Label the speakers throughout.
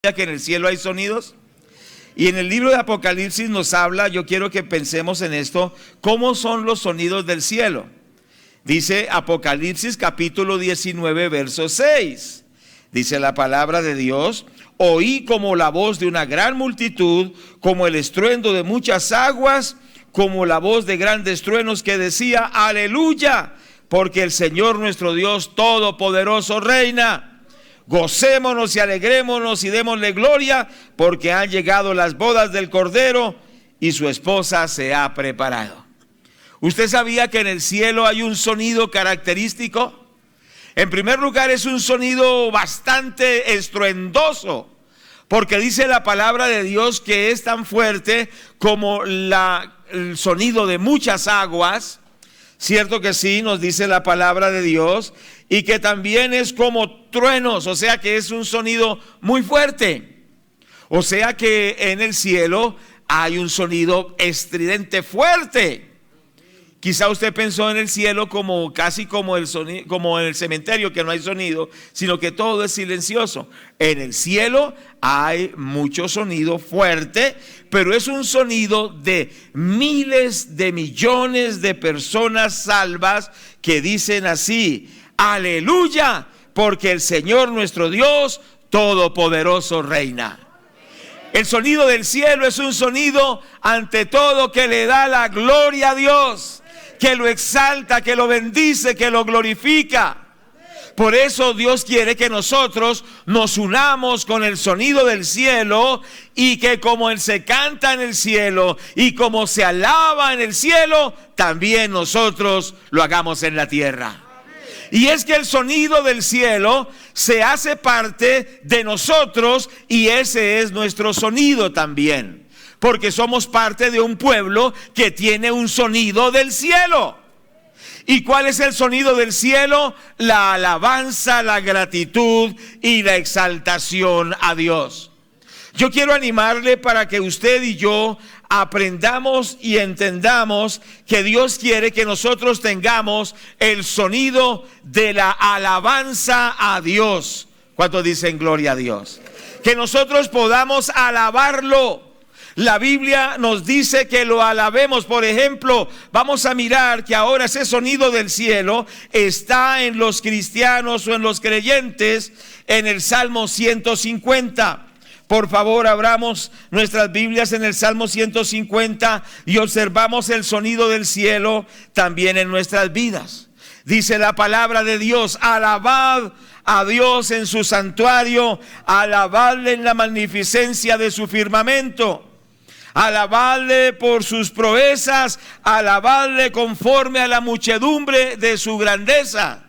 Speaker 1: que en el cielo hay sonidos. Y en el libro de Apocalipsis nos habla, yo quiero que pensemos en esto, cómo son los sonidos del cielo. Dice Apocalipsis capítulo 19 verso 6. Dice la palabra de Dios: oí como la voz de una gran multitud, como el estruendo de muchas aguas, como la voz de grandes truenos que decía: aleluya, porque el Señor nuestro Dios todopoderoso reina. Gocémonos y alegrémonos y démosle gloria, porque han llegado las bodas del Cordero y su esposa se ha preparado. ¿Usted sabía que en el cielo hay un sonido característico? En primer lugar, es un sonido bastante estruendoso, porque dice la palabra de Dios que es tan fuerte como el sonido de muchas aguas. Cierto que sí, nos dice la palabra de Dios, y que también es como truenos, o sea que es un sonido muy fuerte. O sea que en el cielo hay un sonido estridente fuerte. Quizá usted pensó en el cielo como casi como el sonido, como en el cementerio, que no hay sonido, sino que todo es silencioso. En el cielo hay mucho sonido fuerte, pero es un sonido de miles de millones de personas salvas que dicen así: aleluya, porque el Señor nuestro Dios todopoderoso reina. El sonido del cielo es un sonido ante todo que le da la gloria a Dios, que lo exalta, que lo bendice, que lo glorifica. Por eso Dios quiere que nosotros nos unamos con el sonido del cielo, y que como Él se canta en el cielo y como se alaba en el cielo, también nosotros lo hagamos en la tierra. Y es que el sonido del cielo se hace parte de nosotros, y ese es nuestro sonido también, porque somos parte de un pueblo que tiene un sonido del cielo. ¿Y cuál es el sonido del cielo? La alabanza, la gratitud y la exaltación a Dios. Yo quiero animarle para que usted y yo aprendamos y entendamos que Dios quiere que nosotros tengamos el sonido de la alabanza a Dios. ¿Cuántos dicen gloria a Dios? Que nosotros podamos alabarlo. La Biblia nos dice que lo alabemos. Por ejemplo, vamos a mirar que ahora ese sonido del cielo está en los cristianos o en los creyentes en el Salmo 150. Por favor, abramos nuestras Biblias en el Salmo 150 y observamos el sonido del cielo también en nuestras vidas. Dice la palabra de Dios: alabad a Dios en su santuario, alabadle en la magnificencia de su firmamento. Alabadle por sus proezas, alabadle conforme a la muchedumbre de su grandeza.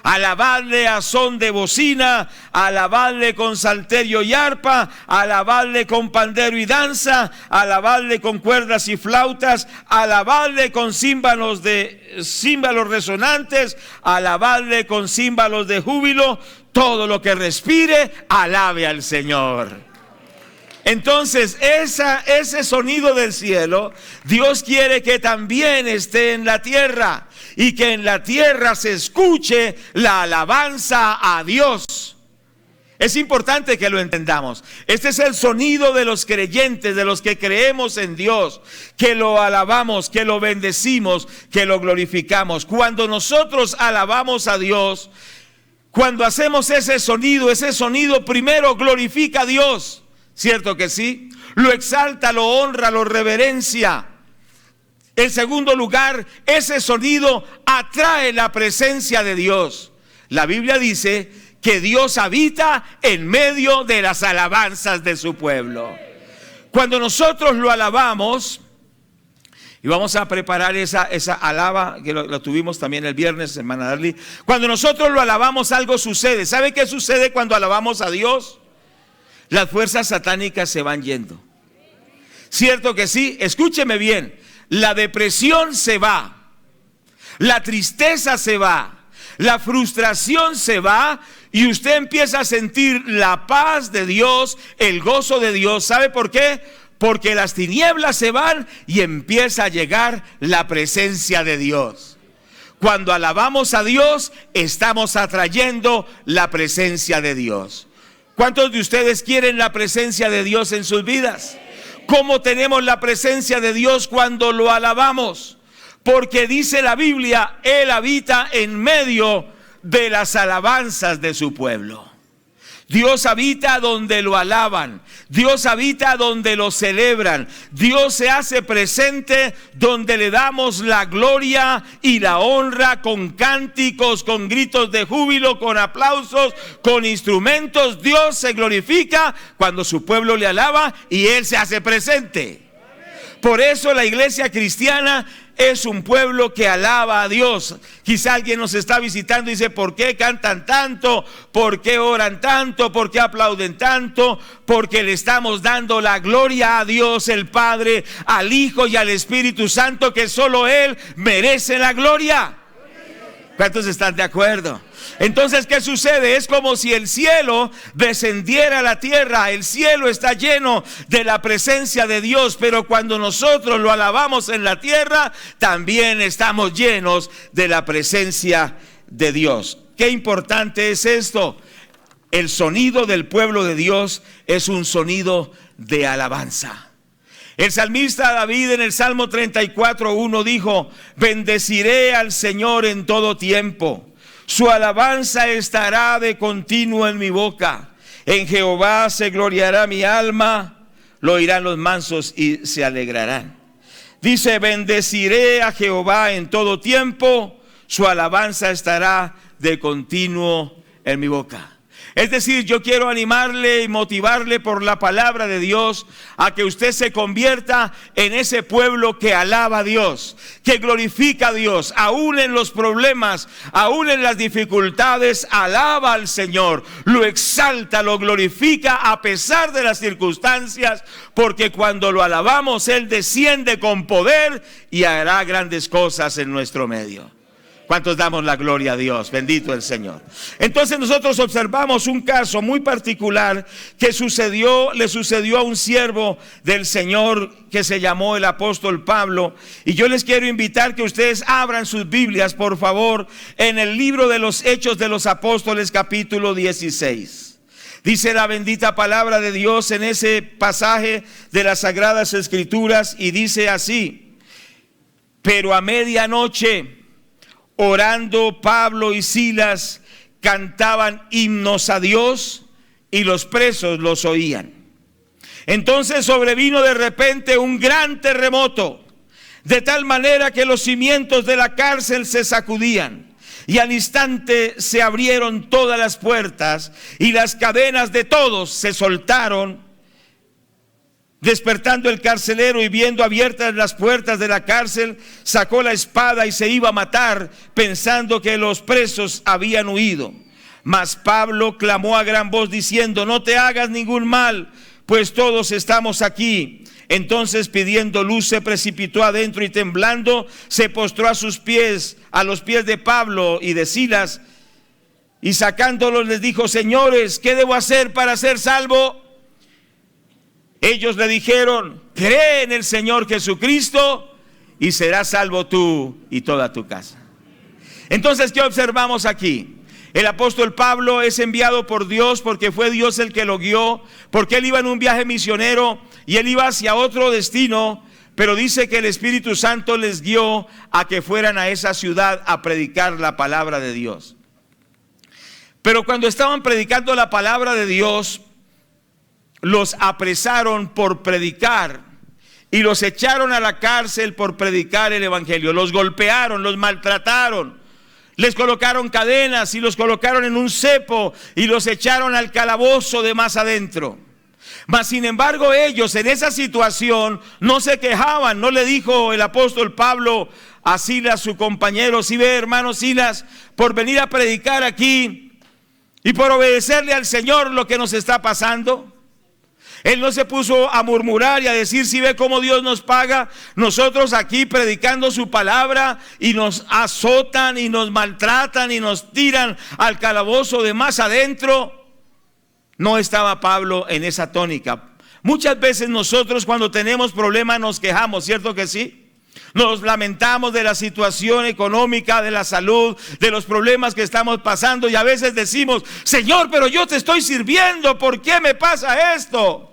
Speaker 1: Alabadle a son de bocina, alabadle con salterio y arpa, alabadle con pandero y danza, alabadle con cuerdas y flautas, alabadle con címbalos resonantes, alabadle con címbalos de júbilo. Todo lo que respire, alabe al Señor. Entonces, ese sonido del cielo, Dios quiere que también esté en la tierra, y que en la tierra se escuche la alabanza a Dios. Es importante que lo entendamos. Este es el sonido de los creyentes, de los que creemos en Dios, que lo alabamos, que lo bendecimos, que lo glorificamos. Cuando nosotros alabamos a Dios, cuando hacemos ese sonido primero glorifica a Dios. ¿Cierto que sí? Lo exalta, lo honra, lo reverencia. En segundo lugar, ese sonido atrae la presencia de Dios. La Biblia dice que Dios habita en medio de las alabanzas de su pueblo. Cuando nosotros lo alabamos, y vamos a preparar esa alaba que lo tuvimos también el viernes, hermana Darly. Cuando nosotros lo alabamos, algo sucede. ¿Sabe qué sucede cuando alabamos a Dios? Las fuerzas satánicas se van yendo. ¿Cierto que sí? Escúcheme bien. La depresión se va, la tristeza se va, la frustración se va, y usted empieza a sentir la paz de Dios, el gozo de Dios. ¿Sabe por qué? Porque las tinieblas se van y empieza a llegar la presencia de Dios. Cuando alabamos a Dios, estamos atrayendo la presencia de Dios. ¿Cuántos de ustedes quieren la presencia de Dios en sus vidas? ¿Cómo tenemos la presencia de Dios cuando lo alabamos? Porque dice la Biblia, Él habita en medio de las alabanzas de su pueblo. Dios habita donde lo alaban. Dios habita donde lo celebran. Dios se hace presente donde le damos la gloria y la honra con cánticos, con gritos de júbilo, con aplausos, con instrumentos. Dios se glorifica cuando su pueblo le alaba y Él se hace presente. Por eso la iglesia cristiana es un pueblo que alaba a Dios. Quizá alguien nos está visitando y dice, ¿por qué cantan tanto? ¿Por qué oran tanto? ¿Por qué aplauden tanto? Porque le estamos dando la gloria a Dios el Padre, al Hijo y al Espíritu Santo, que solo Él merece la gloria. ¿Cuántos están de acuerdo? Entonces, ¿qué sucede? Es como si el cielo descendiera a la tierra. El cielo está lleno de la presencia de Dios, pero cuando nosotros lo alabamos en la tierra, también estamos llenos de la presencia de Dios. Qué importante es esto. El sonido del pueblo de Dios es un sonido de alabanza. El salmista David en el Salmo 34:1 dijo: bendeciré al Señor en todo tiempo, su alabanza estará de continuo en mi boca. En Jehová se gloriará mi alma, lo oirán los mansos y se alegrarán. Dice: bendeciré a Jehová en todo tiempo, su alabanza estará de continuo en mi boca. Es decir, yo quiero animarle y motivarle por la palabra de Dios a que usted se convierta en ese pueblo que alaba a Dios, que glorifica a Dios, aún en los problemas, aún en las dificultades, alaba al Señor, lo exalta, lo glorifica a pesar de las circunstancias, porque cuando lo alabamos, Él desciende con poder y hará grandes cosas en nuestro medio. ¿Cuántos damos la gloria a Dios? Bendito el Señor. Entonces nosotros observamos un caso muy particular que le sucedió a un siervo del Señor que se llamó el apóstol Pablo. Y yo les quiero invitar que ustedes abran sus Biblias, por favor, en el libro de los Hechos de los Apóstoles, capítulo 16. Dice la bendita palabra de Dios en ese pasaje de las Sagradas Escrituras, y dice así: pero a medianoche, orando, Pablo y Silas cantaban himnos a Dios y los presos los oían. Entonces sobrevino de repente un gran terremoto, de tal manera que los cimientos de la cárcel se sacudían, y al instante se abrieron todas las puertas y las cadenas de todos se soltaron. Despertando el carcelero y viendo abiertas las puertas de la cárcel, sacó la espada y se iba a matar, pensando que los presos habían huido. Mas Pablo clamó a gran voz diciendo: no te hagas ningún mal, pues todos estamos aquí. Entonces, pidiendo luz, se precipitó adentro y temblando se postró a sus pies, a los pies de Pablo y de Silas, y sacándolos les dijo: señores, ¿qué debo hacer para ser salvo? Ellos le dijeron: cree en el Señor Jesucristo y serás salvo tú y toda tu casa. Entonces, ¿qué observamos aquí? El apóstol Pablo es enviado por Dios porque fue Dios el que lo guió, porque él iba en un viaje misionero y él iba hacia otro destino, pero dice que el Espíritu Santo les guió a que fueran a esa ciudad a predicar la palabra de Dios. Pero cuando estaban predicando la palabra de Dios, los apresaron por predicar y los echaron a la cárcel por predicar el evangelio. Los golpearon, los maltrataron, les colocaron cadenas y los colocaron en un cepo y los echaron al calabozo de más adentro. Mas sin embargo ellos en esa situación no se quejaban. No le dijo el apóstol Pablo a Silas, su compañero: si ve, hermano Silas, por venir a predicar aquí y por obedecerle al Señor, lo que nos está pasando. Él no se puso a murmurar y a decir: si ve cómo Dios nos paga, nosotros aquí predicando su palabra y nos azotan y nos maltratan y nos tiran al calabozo de más adentro. No estaba Pablo en esa tónica. Muchas veces nosotros cuando tenemos problemas nos quejamos, ¿cierto que sí? Nos lamentamos de la situación económica, de la salud, de los problemas que estamos pasando, y a veces decimos: Señor, pero yo te estoy sirviendo, ¿por qué me pasa esto?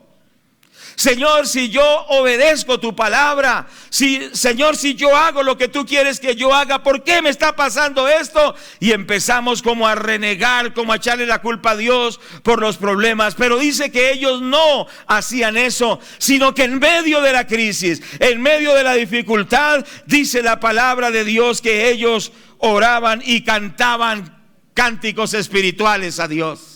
Speaker 1: Señor, si yo obedezco tu palabra, Señor, si yo hago lo que tú quieres que yo haga, ¿por qué me está pasando esto? Y empezamos como a renegar, como a echarle la culpa a Dios por los problemas. Pero dice que ellos no hacían eso, sino que en medio de la crisis, en medio de la dificultad, dice la palabra de Dios que ellos oraban y cantaban cánticos espirituales a Dios.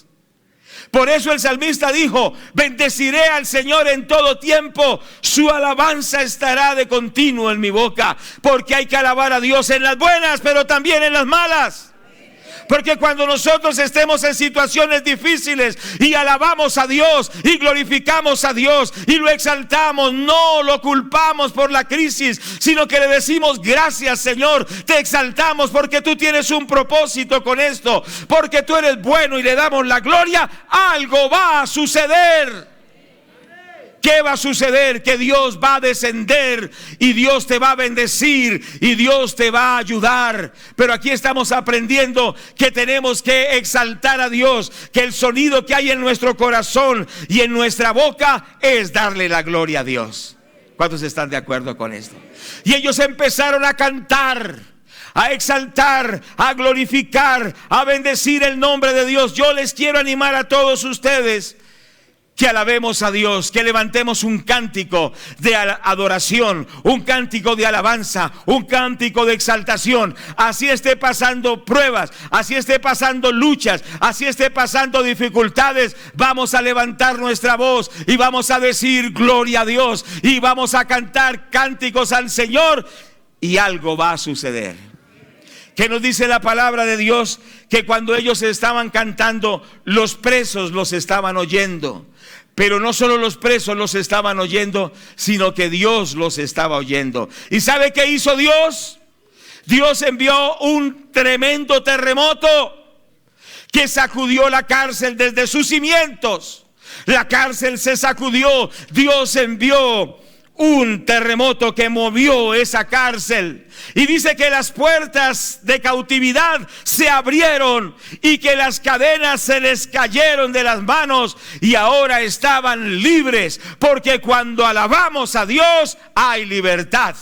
Speaker 1: Por eso el salmista dijo: bendeciré al Señor en todo tiempo, su alabanza estará de continuo en mi boca. Porque hay que alabar a Dios en las buenas, pero también en las malas. Porque cuando nosotros estemos en situaciones difíciles y alabamos a Dios y glorificamos a Dios y lo exaltamos, no lo culpamos por la crisis, sino que le decimos: gracias, Señor, te exaltamos porque tú tienes un propósito con esto, porque tú eres bueno, y le damos la gloria. Algo va a suceder. ¿Qué va a suceder? Que Dios va a descender y Dios te va a bendecir y Dios te va a ayudar. Pero aquí estamos aprendiendo que tenemos que exaltar a Dios, que el sonido que hay en nuestro corazón y en nuestra boca es darle la gloria a Dios. ¿Cuántos están de acuerdo con esto? Y ellos empezaron a cantar, a exaltar, a glorificar, a bendecir el nombre de Dios. Yo les quiero animar a todos ustedes que alabemos a Dios, que levantemos un cántico de adoración, un cántico de alabanza, un cántico de exaltación. Así esté pasando pruebas, así esté pasando luchas, así esté pasando dificultades, vamos a levantar nuestra voz y vamos a decir gloria a Dios y vamos a cantar cánticos al Señor, y algo va a suceder. ¿Qué nos dice la palabra de Dios? Que cuando ellos estaban cantando, los presos los estaban oyendo. Pero no solo los presos los estaban oyendo, sino que Dios los estaba oyendo. ¿Y sabe qué hizo Dios? Dios envió un tremendo terremoto que sacudió la cárcel desde sus cimientos. La cárcel se sacudió. Dios envió un terremoto que movió esa cárcel. Y dice que las puertas de cautividad se abrieron y que las cadenas se les cayeron de las manos y ahora estaban libres, porque cuando alabamos a Dios hay libertad.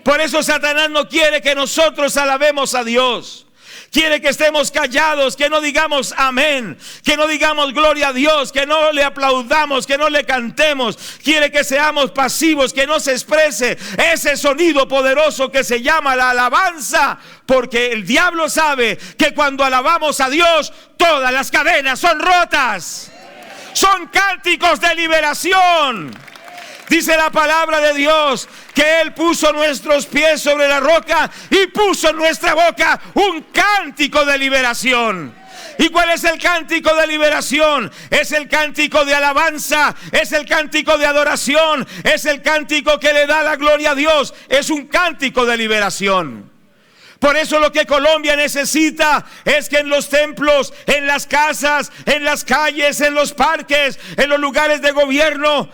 Speaker 1: Por eso Satanás no quiere que nosotros alabemos a Dios. Quiere que estemos callados, que no digamos amén, que no digamos gloria a Dios, que no le aplaudamos, que no le cantemos. Quiere que seamos pasivos, que no se exprese ese sonido poderoso que se llama la alabanza. Porque el diablo sabe que cuando alabamos a Dios, todas las cadenas son rotas. Son cánticos de liberación. Dice la palabra de Dios que Él puso nuestros pies sobre la roca y puso en nuestra boca un cántico de liberación. ¿Y cuál es el cántico de liberación? Es el cántico de alabanza, es el cántico de adoración, es el cántico que le da la gloria a Dios. Es un cántico de liberación. Por eso lo que Colombia necesita es que en los templos, en las casas, en las calles, en los parques, en los lugares de gobierno,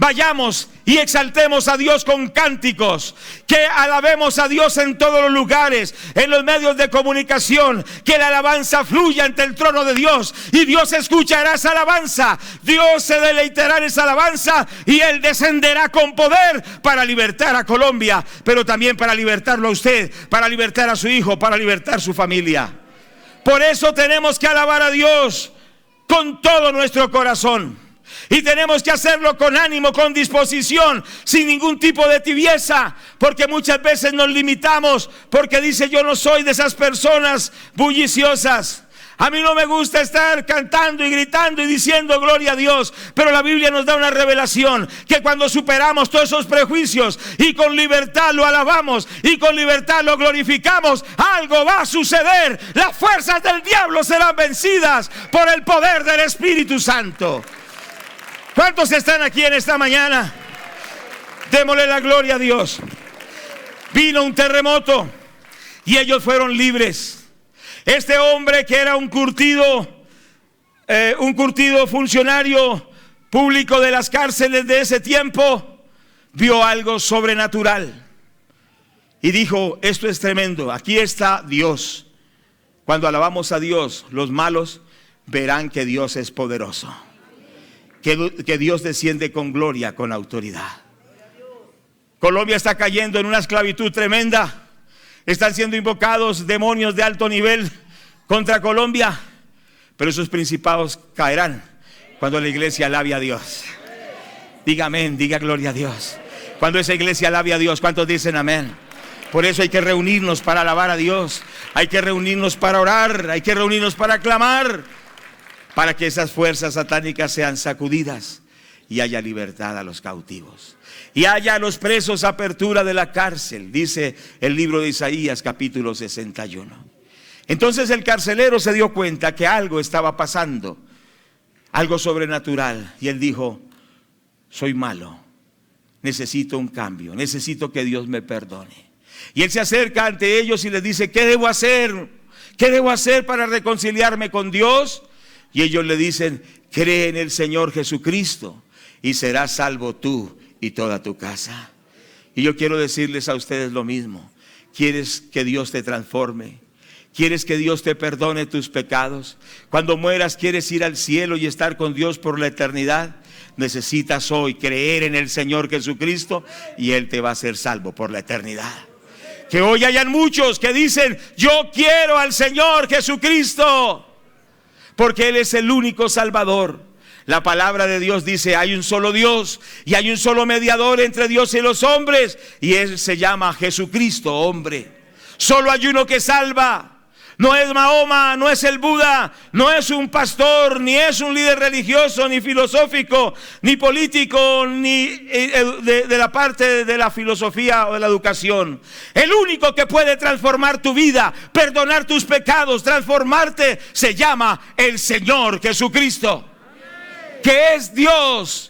Speaker 1: vayamos y exaltemos a Dios con cánticos, que alabemos a Dios en todos los lugares, en los medios de comunicación, que la alabanza fluya ante el trono de Dios y Dios escuchará esa alabanza, Dios se deleitará en esa alabanza y Él descenderá con poder para libertar a Colombia, pero también para libertarlo a usted, para libertar a su hijo, para libertar su familia. Por eso tenemos que alabar a Dios con todo nuestro corazón. Y tenemos que hacerlo con ánimo, con disposición, sin ningún tipo de tibieza, porque muchas veces nos limitamos, porque dice: yo no soy de esas personas bulliciosas. A mí no me gusta estar cantando y gritando y diciendo gloria a Dios. Pero la Biblia nos da una revelación, que cuando superamos todos esos prejuicios y con libertad lo alabamos y con libertad lo glorificamos, algo va a suceder. Las fuerzas del diablo serán vencidas por el poder del Espíritu Santo. ¿Cuántos están aquí en esta mañana? Démosle la gloria a Dios. Vino un terremoto y ellos fueron libres. Este hombre, que era un curtido funcionario público de las cárceles de ese tiempo, vio algo sobrenatural y dijo: esto es tremendo, aquí está Dios. Cuando alabamos a Dios, los malos verán que Dios es poderoso, que Dios desciende con gloria, con autoridad. Colombia está cayendo en una esclavitud tremenda. Están siendo invocados demonios de alto nivel contra Colombia, pero esos principados caerán cuando la iglesia alabe a Dios. Diga amén, diga gloria a Dios. Cuando esa iglesia alabe a Dios, ¿cuántos dicen amén? Por eso hay que reunirnos para alabar a Dios. Hay que reunirnos para orar. Hay que reunirnos para clamar, para que esas fuerzas satánicas sean sacudidas y haya libertad a los cautivos, y haya a los presos apertura de la cárcel, dice el libro de Isaías capítulo 61. Entonces el carcelero se dio cuenta que algo estaba pasando, algo sobrenatural, y él dijo: soy malo, necesito un cambio, necesito que Dios me perdone. Y él se acerca ante ellos y les dice: ¿qué debo hacer? ¿Qué debo hacer para reconciliarme con Dios? Y ellos le dicen: cree en el Señor Jesucristo y serás salvo tú y toda tu casa. Y yo quiero decirles a ustedes lo mismo. ¿Quieres que Dios te transforme? ¿Quieres que Dios te perdone tus pecados? Cuando mueras, ¿quieres ir al cielo y estar con Dios por la eternidad? Necesitas hoy creer en el Señor Jesucristo y Él te va a hacer salvo por la eternidad. Que hoy hayan muchos que dicen: yo quiero al Señor Jesucristo, porque Él es el único Salvador. La palabra de Dios dice: hay un solo Dios y hay un solo mediador entre Dios y los hombres, y Él se llama Jesucristo, hombre. Solo hay uno que salva. No es Mahoma, no es el Buda, no es un pastor, ni es un líder religioso, ni filosófico, ni político, ni de la parte de la filosofía o de la educación. El único que puede transformar tu vida, perdonar tus pecados, transformarte, se llama el Señor Jesucristo, que es Dios,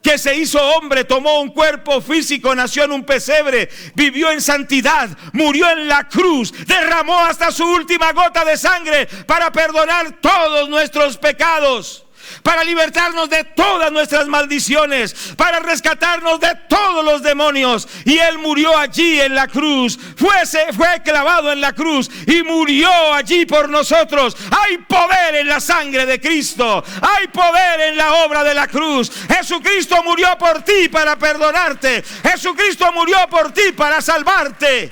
Speaker 1: que se hizo hombre, tomó un cuerpo físico, nació en un pesebre, vivió en santidad, murió en la cruz, derramó hasta su última gota de sangre para perdonar todos nuestros pecados, para libertarnos de todas nuestras maldiciones, para rescatarnos de todos los demonios. Y Él murió allí en la cruz, fue clavado en la cruz y murió allí por nosotros. Hay poder en la sangre de Cristo, hay poder en la obra de la cruz. Jesucristo murió por ti para perdonarte, Jesucristo murió por ti para salvarte,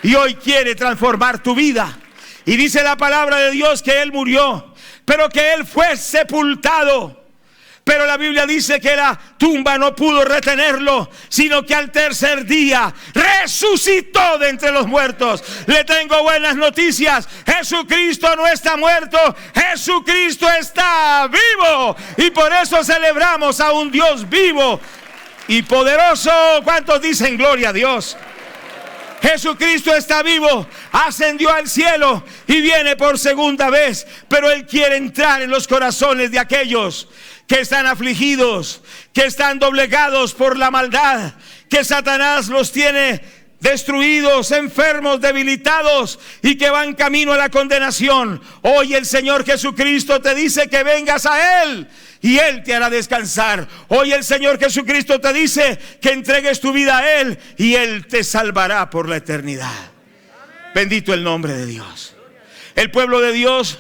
Speaker 1: y hoy quiere transformar tu vida. Y dice la palabra de Dios que Él murió, pero que Él fue sepultado. Pero la Biblia dice que la tumba no pudo retenerlo, sino que al tercer día resucitó de entre los muertos. Le tengo buenas noticias: Jesucristo no está muerto, Jesucristo está vivo. Y por eso celebramos a un Dios vivo y poderoso. ¿Cuántos dicen gloria a Dios? Jesucristo está vivo, ascendió al cielo y viene por segunda vez. Pero Él quiere entrar en los corazones de aquellos que están afligidos, que están doblegados por la maldad, que Satanás los tiene destruidos, enfermos, debilitados, y que van camino a la condenación. Hoy el Señor Jesucristo te dice que vengas a Él y Él te hará descansar. Hoy el Señor Jesucristo te dice que entregues tu vida a Él y Él te salvará por la eternidad. Bendito el nombre de Dios. El pueblo de Dios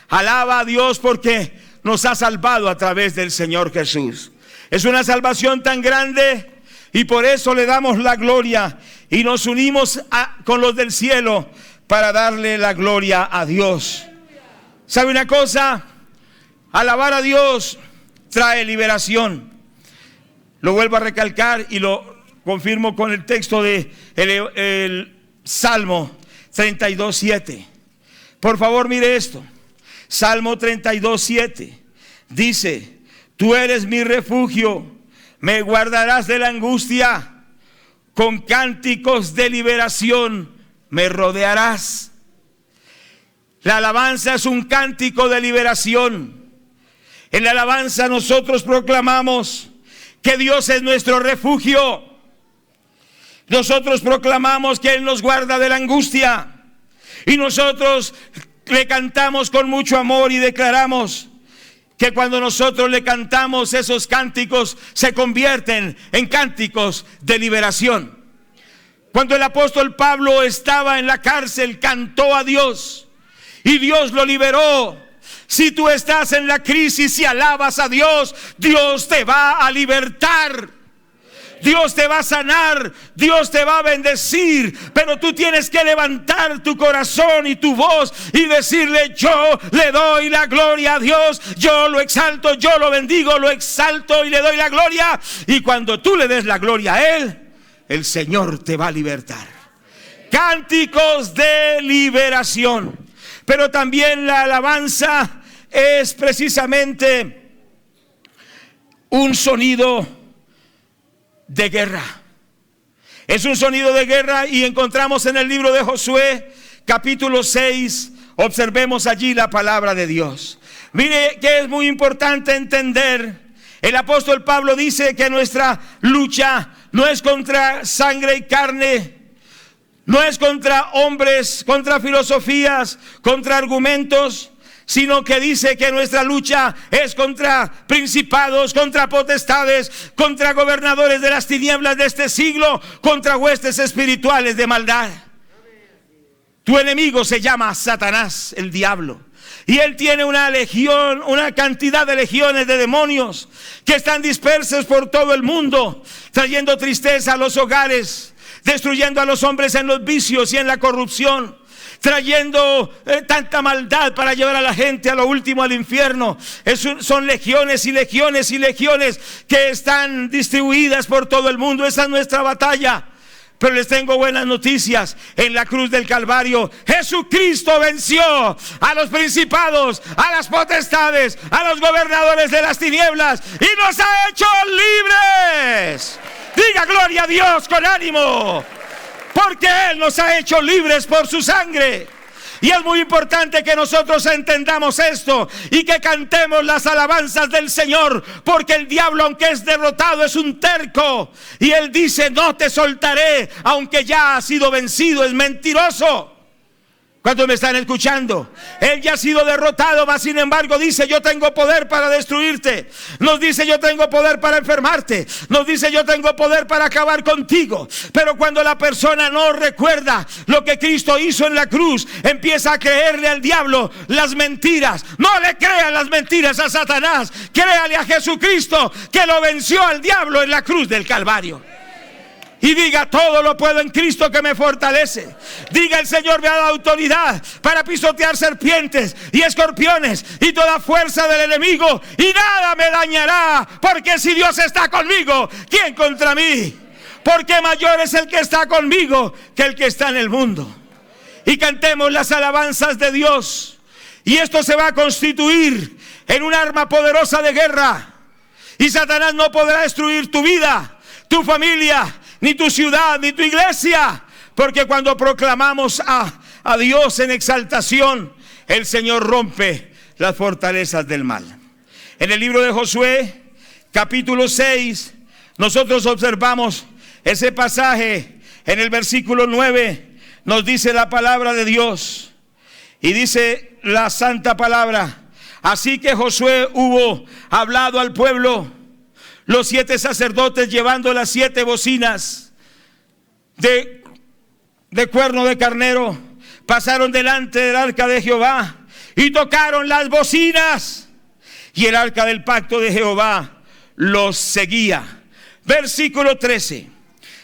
Speaker 1: alaba a Dios porque nos ha salvado a través del Señor Jesús. Es una salvación tan grande y por eso le damos la gloria y nos unimos con los del cielo para darle la gloria a Dios. ¿Sabe una cosa? Alabar a Dios trae liberación. Lo vuelvo a recalcar y lo confirmo con el texto de el Salmo 32:7. Por favor, mire esto. Salmo 32:7 dice: tú eres mi refugio, me guardarás de la angustia, con cánticos de liberación me rodearás. La alabanza es un cántico de liberación. En la alabanza nosotros proclamamos que Dios es nuestro refugio. Nosotros proclamamos que Él nos guarda de la angustia. Y nosotros le cantamos con mucho amor y declaramos que cuando nosotros le cantamos esos cánticos se convierten en cánticos de liberación. Cuando el apóstol Pablo estaba en la cárcel, cantó a Dios y Dios lo liberó. Si tú estás en la crisis y alabas a Dios, Dios te va a libertar. Dios te va a sanar, Dios te va a bendecir, pero tú tienes que levantar tu corazón y tu voz y decirle: yo le doy la gloria a Dios, yo lo exalto, yo lo bendigo, lo exalto y le doy la gloria. Y cuando tú le des la gloria a Él, el Señor te va a libertar. Cánticos de liberación. Pero también la alabanza es precisamente un sonido de guerra. Es un sonido de guerra, y encontramos en el libro de Josué capítulo 6, observemos allí la palabra de Dios. Mire que es muy importante entender. El apóstol Pablo dice que nuestra lucha no es contra sangre y carne, no es contra hombres, contra filosofías, contra argumentos, sino que dice que nuestra lucha es contra principados, contra potestades, contra gobernadores de las tinieblas de este siglo, contra huestes espirituales de maldad. Tu enemigo se llama Satanás, el diablo, y él tiene una legión, una cantidad de legiones de demonios que están dispersos por todo el mundo, trayendo tristeza a los hogares, destruyendo a los hombres en los vicios y en la corrupción, trayendo tanta maldad para llevar a la gente a lo último al infierno. Son legiones y legiones y legiones que están distribuidas por todo el mundo. Esa es nuestra batalla. Pero les tengo buenas noticias. En la cruz del Calvario, Jesucristo venció a los principados, a las potestades, a los gobernadores de las tinieblas, y nos ha hecho libres. Diga gloria a Dios con ánimo, porque Él nos ha hecho libres por su sangre. Y es muy importante que nosotros entendamos esto y que cantemos las alabanzas del Señor, porque el diablo, aunque es derrotado, es un terco, y él dice: no te soltaré, aunque ya ha sido vencido. Es mentiroso. ¿Cuántos me están escuchando? Él ya ha sido derrotado, mas sin embargo dice: yo tengo poder para destruirte. Nos dice: yo tengo poder para enfermarte. Nos dice: yo tengo poder para acabar contigo. Pero cuando la persona no recuerda lo que Cristo hizo en la cruz, empieza a creerle al diablo las mentiras. No le crean las mentiras a Satanás. Créale a Jesucristo, que lo venció al diablo en la cruz del Calvario. Y diga: todo lo puedo en Cristo que me fortalece. Diga: el Señor me ha dado autoridad para pisotear serpientes y escorpiones y toda fuerza del enemigo, y nada me dañará. Porque si Dios está conmigo, ¿quién contra mí? Porque mayor es el que está conmigo que el que está en el mundo. Y cantemos las alabanzas de Dios, y esto se va a constituir en un arma poderosa de guerra. Y Satanás no podrá destruir tu vida, tu familia, ni tu ciudad, ni tu iglesia, porque cuando proclamamos a Dios en exaltación, el Señor rompe las fortalezas del mal. En el libro de Josué, capítulo 6, nosotros observamos ese pasaje. En el versículo 9 nos dice la palabra de Dios, y dice la santa palabra: así que Josué hubo hablado al pueblo, los 7 sacerdotes, llevando las 7 bocinas de cuerno de carnero, pasaron delante del arca de Jehová y tocaron las bocinas, y el arca del pacto de Jehová los seguía. Versículo 13,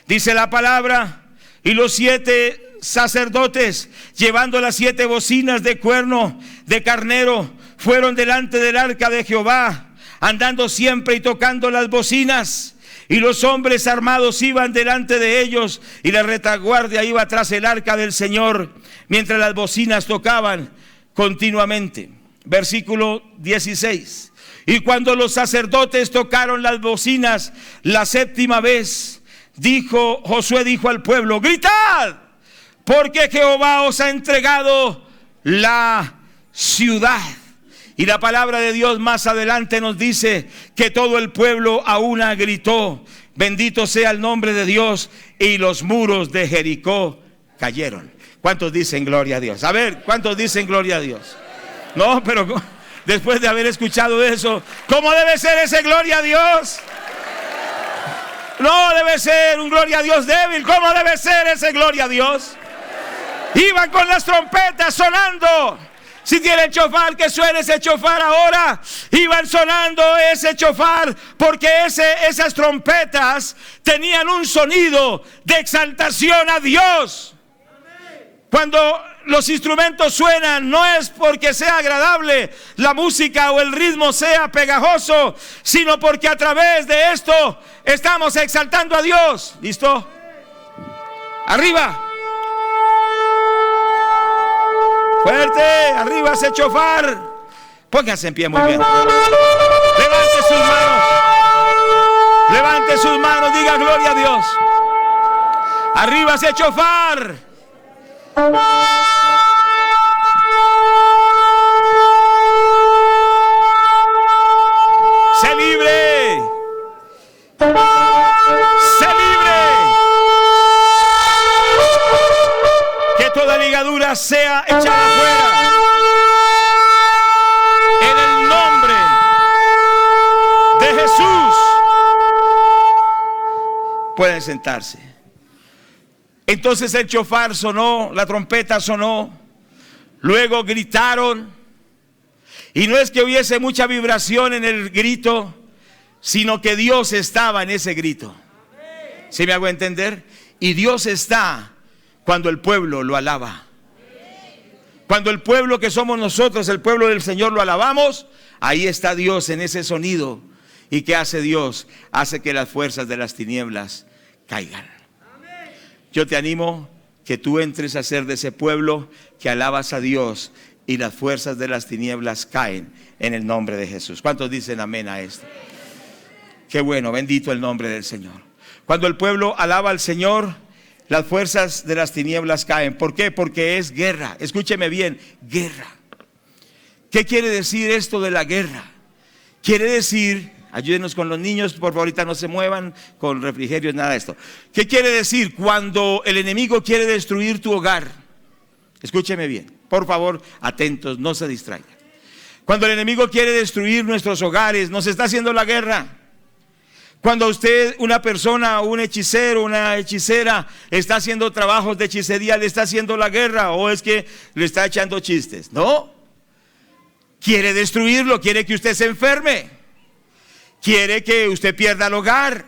Speaker 1: dice la palabra: y los 7 sacerdotes, llevando las 7 bocinas de cuerno de carnero, fueron delante del arca de Jehová, andando siempre y tocando las bocinas. Y los hombres armados iban delante de ellos, y la retaguardia iba tras el arca del Señor, mientras las bocinas tocaban continuamente. Versículo 16. Y cuando los sacerdotes tocaron las bocinas la 7ª vez, Josué dijo al pueblo: gritad, porque Jehová os ha entregado la ciudad. Y la palabra de Dios más adelante nos dice que todo el pueblo a una gritó: bendito sea el nombre de Dios, y los muros de Jericó cayeron. ¿Cuántos dicen gloria a Dios? A ver, ¿cuántos dicen gloria a Dios? No, pero después de haber escuchado eso. ¿Cómo debe ser ese gloria a Dios? No debe ser un gloria a Dios débil. ¿Cómo debe ser ese gloria a Dios? Iban con las trompetas sonando. Si tiene chofar, que suene ese chofar ahora. Iban sonando ese chofar porque esas trompetas tenían un sonido de exaltación a Dios. Cuando los instrumentos suenan, no es porque sea agradable la música o el ritmo sea pegajoso, sino porque a través de esto estamos exaltando a Dios. ¿Listo? Arriba. Fuerte, arriba ese chofar. Pónganse en pie muy bien. Levante sus manos. Levante sus manos, diga gloria a Dios. Arriba ese chofar. Sé libre. Sé libre. Que toda ligadura sea echada fuera. En el nombre de Jesús. Pueden sentarse. Entonces el chofar sonó, la trompeta sonó, luego gritaron, y no es que hubiese mucha vibración en el grito, sino que Dios estaba en ese grito. ¿Sí me hago entender? Y Dios está cuando el pueblo lo alaba. Cuando el pueblo que somos nosotros, el pueblo del Señor, lo alabamos, ahí está Dios en ese sonido. ¿Y qué hace Dios? Hace que las fuerzas de las tinieblas caigan. Yo te animo que tú entres a ser de ese pueblo que alabas a Dios y las fuerzas de las tinieblas caen en el nombre de Jesús. ¿Cuántos dicen amén a esto? Qué bueno, bendito el nombre del Señor. Cuando el pueblo alaba al Señor, las fuerzas de las tinieblas caen. ¿Por qué? Porque es guerra. Escúcheme bien, guerra. ¿Qué quiere decir esto de la guerra? Quiere decir... Ayúdenos con los niños, por favor, ahorita no se muevan con refrigerios, nada de esto. ¿Qué quiere decir? Cuando el enemigo quiere destruir tu hogar. Escúcheme bien, por favor, atentos, no se distraigan. Cuando el enemigo quiere destruir nuestros hogares, nos está haciendo la guerra. Cuando usted, una persona, un hechicero, una hechicera, está haciendo trabajos de hechicería, le está haciendo la guerra, o es que le está echando chistes. No, quiere destruirlo, quiere que usted se enferme. Quiere que usted pierda el hogar.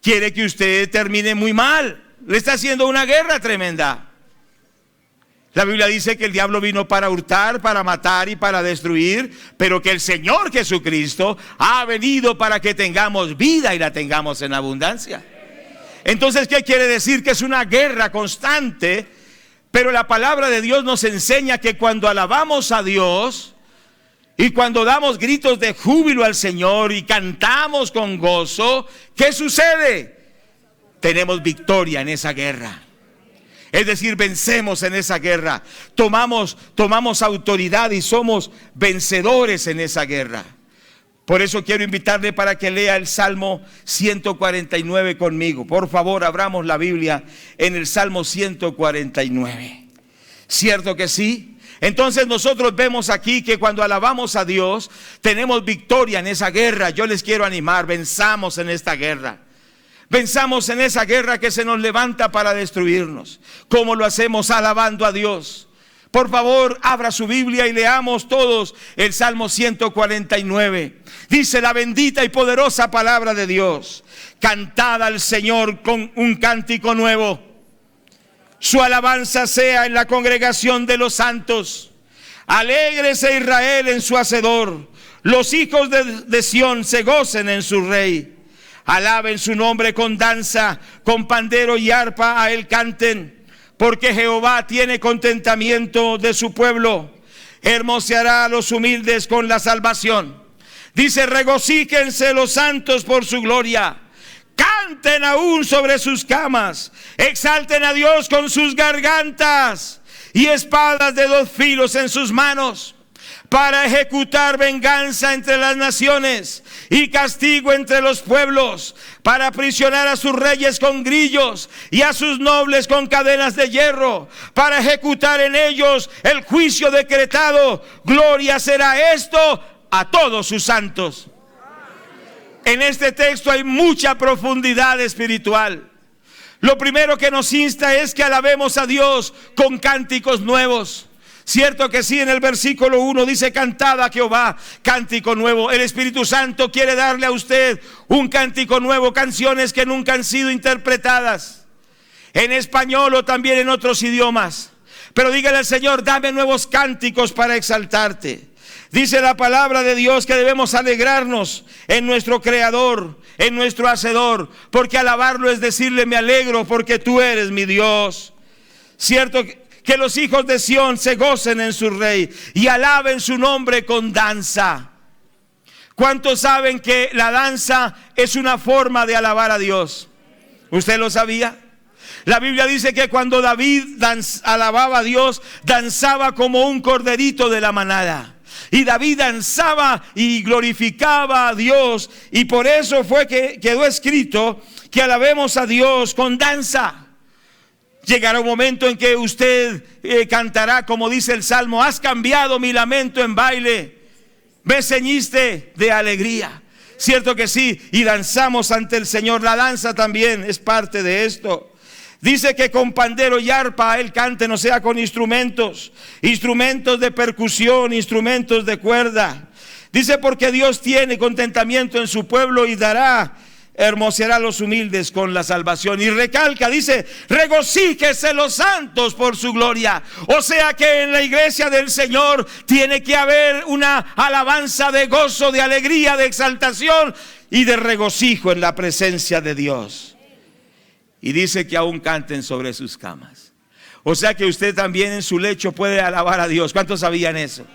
Speaker 1: Quiere que usted termine muy mal. Le está haciendo una guerra tremenda. La Biblia dice que el diablo vino para hurtar, para matar y para destruir, pero que el Señor Jesucristo ha venido para que tengamos vida y la tengamos en abundancia. Entonces, ¿qué quiere decir? Que es una guerra constante, pero la palabra de Dios nos enseña que cuando alabamos a Dios y cuando damos gritos de júbilo al Señor y cantamos con gozo, ¿qué sucede? Tenemos victoria en esa guerra. Es decir, vencemos en esa guerra. Tomamos autoridad y somos vencedores en esa guerra. Por eso quiero invitarle para que lea el Salmo 149 conmigo. Por favor, abramos la Biblia en el Salmo 149. ¿Cierto que sí? Entonces nosotros vemos aquí que cuando alabamos a Dios, tenemos victoria en esa guerra. Yo les quiero animar, venzamos en esta guerra. Venzamos en esa guerra que se nos levanta para destruirnos. ¿Cómo lo hacemos? Alabando a Dios. Por favor, abra su Biblia y leamos todos el Salmo 149. Dice la bendita y poderosa palabra de Dios: cantad al Señor con un cántico nuevo. Su alabanza sea en la congregación de los santos. Alégrese Israel en su hacedor. Los hijos de Sión se gocen en su rey. Alaben su nombre con danza, con pandero y arpa a él canten. Porque Jehová tiene contentamiento de su pueblo. Hermoseará a los humildes con la salvación. Dice: regocíjense los santos por su gloria. Canten aún sobre sus camas. Exalten a Dios con sus gargantas. Y espadas de 2 filos en sus manos. para ejecutar venganza entre las naciones y castigo entre los pueblos, para aprisionar a sus reyes con grillos y a sus nobles con cadenas de hierro, para ejecutar en ellos el juicio decretado. Gloria será esto a todos sus santos. En este texto hay mucha profundidad espiritual. Lo primero que nos insta es que alabemos a Dios con cánticos nuevos. Cierto que sí, en el versículo 1 dice: cantad a Jehová cántico nuevo. El Espíritu Santo quiere darle a usted un cántico nuevo, canciones que nunca han sido interpretadas en español o también en otros idiomas. Pero dígale al Señor: dame nuevos cánticos para exaltarte. Dice la palabra de Dios que debemos alegrarnos en nuestro Creador, en nuestro Hacedor, porque alabarlo es decirle: me alegro porque tú eres mi Dios. Cierto que los hijos de Sión se gocen en su Rey y alaben su nombre con danza. ¿Cuántos saben que la danza es una forma de alabar a Dios? ¿Usted lo sabía? La Biblia dice que cuando David alababa a Dios, danzaba como un corderito de la manada. Y David danzaba y glorificaba a Dios. Y por eso fue que quedó escrito que alabemos a Dios con danza. Llegará un momento en que usted cantará, como dice el Salmo: has cambiado mi lamento en baile, me ceñiste de alegría. Cierto que sí, y danzamos ante el Señor. La danza también es parte de esto. Dice que con pandero y arpa él cante, no sea con instrumentos de percusión, instrumentos de cuerda. Dice: porque Dios tiene contentamiento en su pueblo y hermoseará a los humildes con la salvación. Y recalca, dice: regocíjese los santos por su gloria. O sea que en la iglesia del Señor tiene que haber una alabanza de gozo, de alegría, de exaltación y de regocijo en la presencia de Dios. Y dice que aún canten sobre sus camas. O sea que usted también en su lecho puede alabar a Dios. ¿Cuántos sabían eso?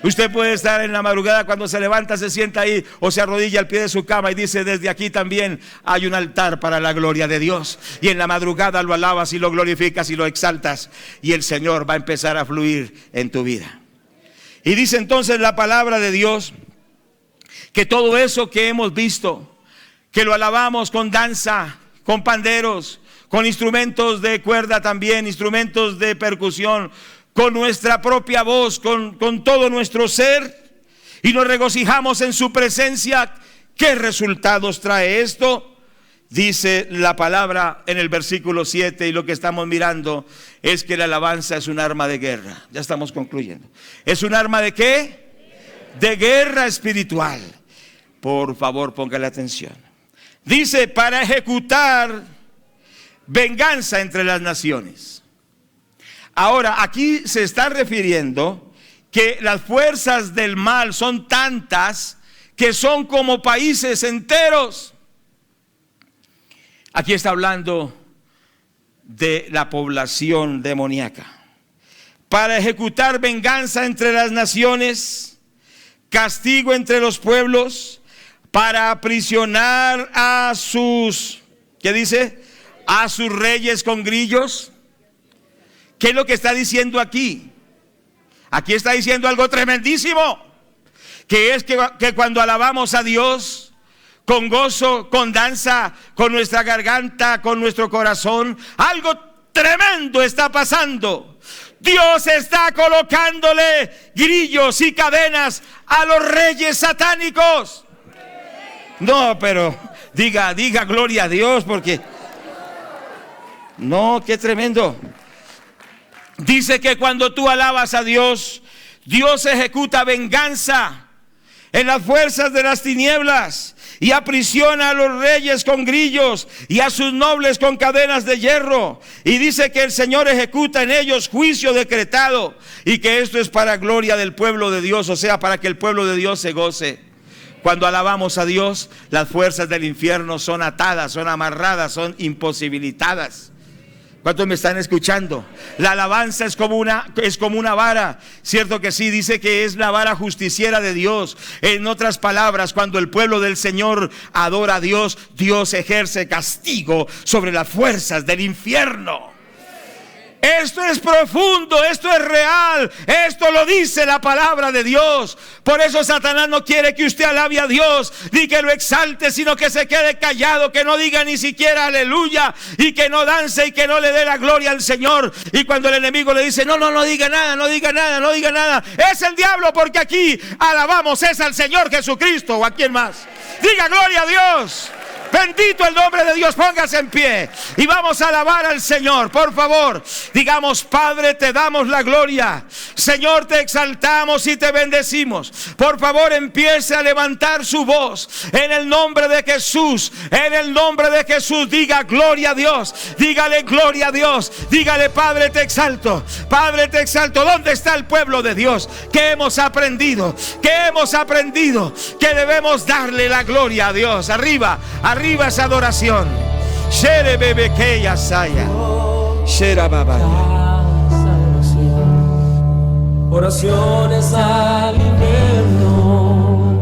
Speaker 1: Usted puede estar en la madrugada, cuando se levanta, se sienta ahí o se arrodilla al pie de su cama y dice: desde aquí también hay un altar para la gloria de Dios. Y en la madrugada lo alabas y lo glorificas y lo exaltas, y el Señor va a empezar a fluir en tu vida. Y dice entonces la palabra de Dios que todo eso que hemos visto, que lo alabamos con danza, con panderos, con instrumentos de cuerda también, instrumentos de percusión, con nuestra propia voz, con todo nuestro ser, y nos regocijamos en su presencia. ¿Qué resultados trae esto? Dice la palabra en el versículo 7, y lo que estamos mirando es que la alabanza es un arma de guerra. Ya estamos concluyendo. ¿Es un arma de qué? De guerra espiritual. Por favor, póngale atención. Dice: para ejecutar venganza entre las naciones. Ahora, aquí se está refiriendo que las fuerzas del mal son tantas que son como países enteros. Aquí está hablando de la población demoníaca. Para ejecutar venganza entre las naciones, castigo entre los pueblos, para aprisionar a sus, ¿qué dice? A sus reyes con grillos. ¿Qué es lo que está diciendo aquí? Aquí está diciendo algo tremendísimo, que es que cuando alabamos a Dios con gozo, con danza, con nuestra garganta, con nuestro corazón, algo tremendo está pasando. Dios está colocándole grillos y cadenas a los reyes satánicos. No, pero diga gloria a Dios, porque no, qué tremendo. Dice que cuando tú alabas a Dios, Dios ejecuta venganza en las fuerzas de las tinieblas y aprisiona a los reyes con grillos y a sus nobles con cadenas de hierro. Y dice que el Señor ejecuta en ellos juicio decretado, y que esto es para gloria del pueblo de Dios, o sea, para que el pueblo de Dios se goce. Cuando alabamos a Dios, las fuerzas del infierno son atadas, son amarradas, son imposibilitadas. ¿Cuántos me están escuchando? La alabanza es como una vara. Cierto que sí, dice que es la vara justiciera de Dios. En otras palabras, cuando el pueblo del Señor adora a Dios, Dios ejerce castigo sobre las fuerzas del infierno. Esto es profundo, esto es real, esto lo dice la palabra de Dios. Por eso Satanás no quiere que usted alabe a Dios, ni que lo exalte, sino que se quede callado, que no diga ni siquiera aleluya, y que no dance y que no le dé la gloria al Señor. Y cuando el enemigo le dice, no diga nada, no diga nada, no diga nada, es el diablo, porque aquí alabamos es al Señor Jesucristo. ¿O a quién más? Diga gloria a Dios. Bendito el nombre de Dios. Póngase en pie y vamos a alabar al Señor. Por favor, digamos: Padre, te damos la gloria. Señor, te exaltamos y te bendecimos. Por favor, empiece a levantar su voz en el nombre de Jesús. En el nombre de Jesús, diga gloria a Dios. Dígale gloria a Dios. Dígale: Padre, te exalto. Padre, te exalto. ¿Dónde está el pueblo de Dios? ¿Qué hemos aprendido? ¿Qué hemos aprendido? Que debemos darle la gloria a Dios. Arriba esa adoración. Shere bebe que ya saya. Shera baba.
Speaker 2: Oraciones al invierno.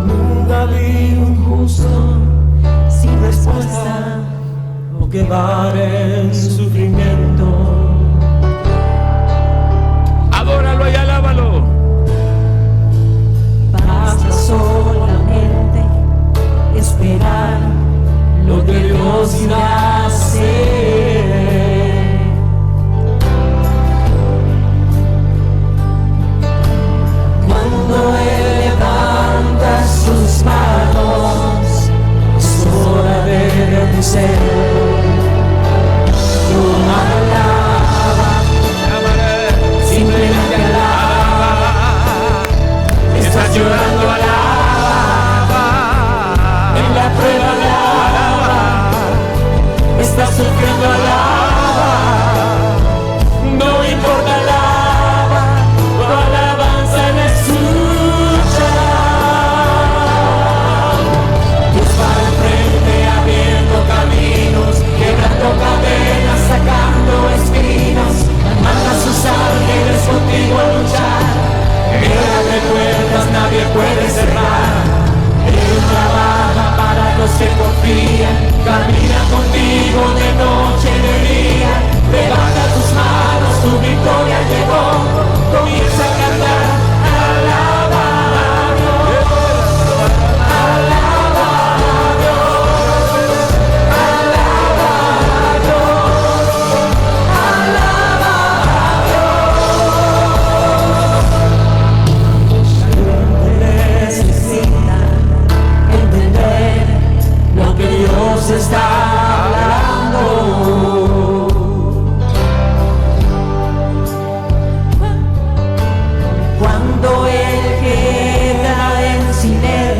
Speaker 2: Nunca vi un justo sin respuesta o quedar en